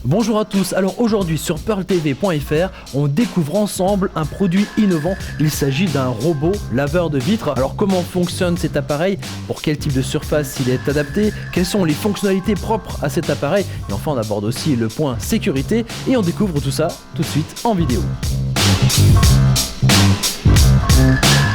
Bonjour à tous, alors aujourd'hui sur pearltv.fr, on découvre ensemble un produit innovant. Il s'agit d'un robot laveur de vitres. Alors comment fonctionne cet appareil? Pour quel type de surface il est adapté? Quelles sont les fonctionnalités propres à cet appareil? Et enfin on aborde aussi le point sécurité et on découvre tout ça tout de suite en vidéo.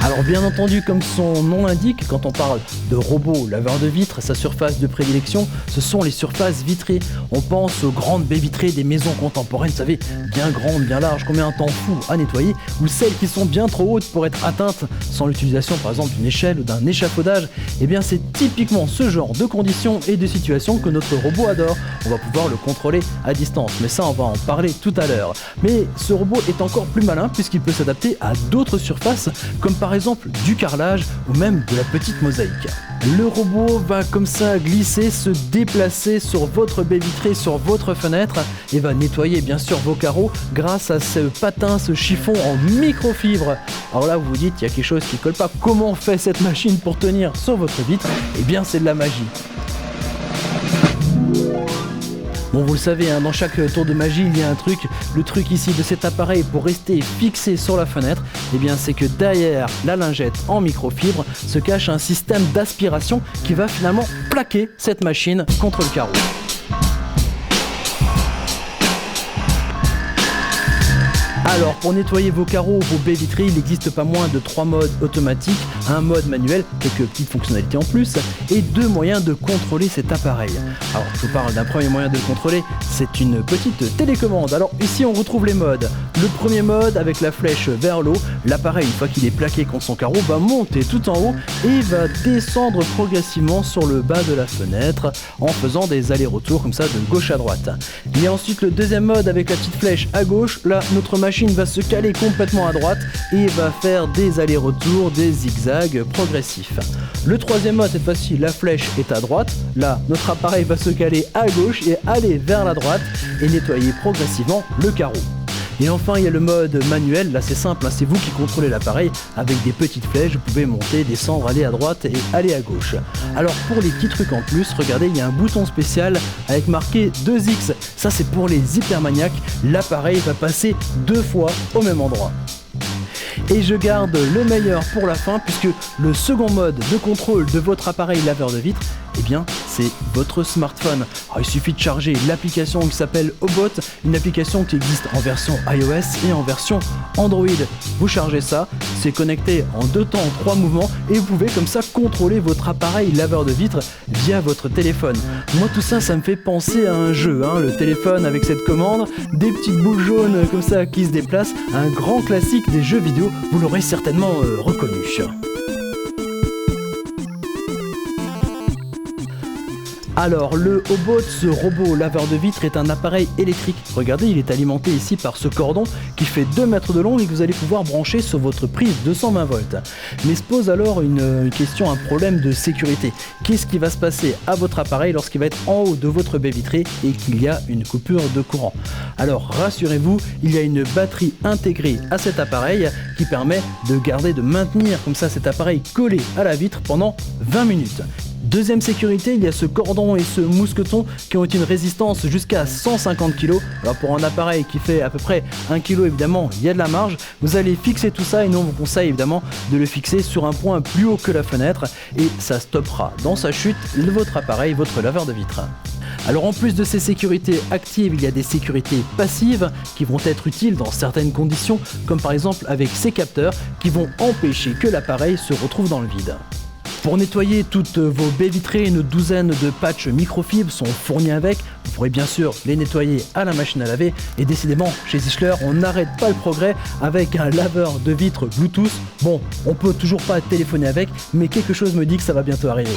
Alors bien entendu, comme son nom l'indique, quand on parle de robot laveur de vitres, sa surface de prédilection, ce sont les surfaces vitrées. On pense aux grandes baies vitrées des maisons contemporaines, vous savez, bien grandes, bien larges, qu'on met un temps fou à nettoyer, ou celles qui sont bien trop hautes pour être atteintes sans l'utilisation par exemple d'une échelle ou d'un échafaudage. Et bien c'est typiquement ce genre de conditions et de situations que notre robot adore. On va pouvoir le contrôler à distance, mais ça on va en parler tout à l'heure. Mais ce robot est encore plus malin puisqu'il peut s'adapter à d'autres surfaces, comme par exemple du carrelage ou même de la petite mosaïque. Le robot va comme ça glisser, se déplacer sur votre baie vitrée, sur votre fenêtre et va nettoyer bien sûr vos carreaux grâce à ce patin, ce chiffon en microfibre. Alors là vous vous dites, il y a quelque chose qui colle pas. Comment fait cette machine pour tenir sur votre vitre? Eh bien c'est de la magie. Bon, vous le savez, dans chaque tour de magie, il y a un truc. Le truc ici de cet appareil pour rester fixé sur la fenêtre, eh bien, c'est que derrière la lingette en microfibre se cache un système d'aspiration qui va finalement plaquer cette machine contre le carreau. Alors pour nettoyer vos carreaux, vos baies vitrées, il n'existe pas moins de 3 modes automatiques, un mode manuel, quelques petites fonctionnalités en plus, et 2 moyens de contrôler cet appareil. Alors je vous parle d'un premier moyen de le contrôler, c'est une petite télécommande. Alors ici on retrouve les modes. Le premier mode avec la flèche vers l'eau, l'appareil une fois qu'il est plaqué contre son carreau va monter tout en haut et va descendre progressivement sur le bas de la fenêtre en faisant des allers-retours comme ça de gauche à droite. Il y a ensuite le deuxième mode avec la petite flèche à gauche, là notre machine va se caler complètement à droite et va faire des allers-retours, des zigzags progressifs. Le troisième mode, cette fois-ci, la flèche est à droite. Là, notre appareil va se caler à gauche et aller vers la droite et nettoyer progressivement le carreau. Et enfin, il y a le mode manuel. Là, c'est simple, c'est vous qui contrôlez l'appareil avec des petites flèches. Vous pouvez monter, descendre, aller à droite et aller à gauche. Alors, pour les petits trucs en plus, regardez, il y a un bouton spécial avec marqué 2X. Ça, c'est pour les hypermaniaques. L'appareil va passer 2 fois au même endroit. Et je garde le meilleur pour la fin puisque le second mode de contrôle de votre appareil laveur de vitres, eh bien c'est votre smartphone. Alors, il suffit de charger l'application qui s'appelle Obot, une application qui existe en version iOS et en version Android. Vous chargez ça, c'est connecté en 2 temps, en 3 mouvements et vous pouvez comme ça contrôler votre appareil laveur de vitres via votre téléphone. Moi tout ça, ça me fait penser à un jeu, le téléphone avec cette commande, des petites boules jaunes comme ça qui se déplacent, un grand classique des jeux vidéo, vous l'aurez certainement reconnu. Alors le Obot, ce robot laveur de vitres, est un appareil électrique. Regardez, il est alimenté ici par ce cordon qui fait 2 mètres de long et que vous allez pouvoir brancher sur votre prise 220 volts. Mais se pose alors une question, un problème de sécurité. Qu'est-ce qui va se passer à votre appareil lorsqu'il va être en haut de votre baie vitrée et qu'il y a une coupure de courant? Alors rassurez-vous, il y a une batterie intégrée à cet appareil qui permet de maintenir comme ça cet appareil collé à la vitre pendant 20 minutes. Deuxième sécurité, il y a ce cordon et ce mousqueton qui ont une résistance jusqu'à 150 kg. Alors pour un appareil qui fait à peu près 1 kg, évidemment, il y a de la marge. Vous allez fixer tout ça et nous on vous conseille évidemment de le fixer sur un point plus haut que la fenêtre et ça stoppera dans sa chute votre appareil, votre laveur de vitres. Alors en plus de ces sécurités actives, il y a des sécurités passives qui vont être utiles dans certaines conditions, comme par exemple avec ces capteurs qui vont empêcher que l'appareil se retrouve dans le vide. Pour nettoyer toutes vos baies vitrées, une douzaine de patchs microfibres sont fournis avec. Vous pourrez bien sûr les nettoyer à la machine à laver. Et décidément, chez Zischler, on n'arrête pas le progrès avec un laveur de vitres Bluetooth. Bon, on peut toujours pas téléphoner avec, mais quelque chose me dit que ça va bientôt arriver.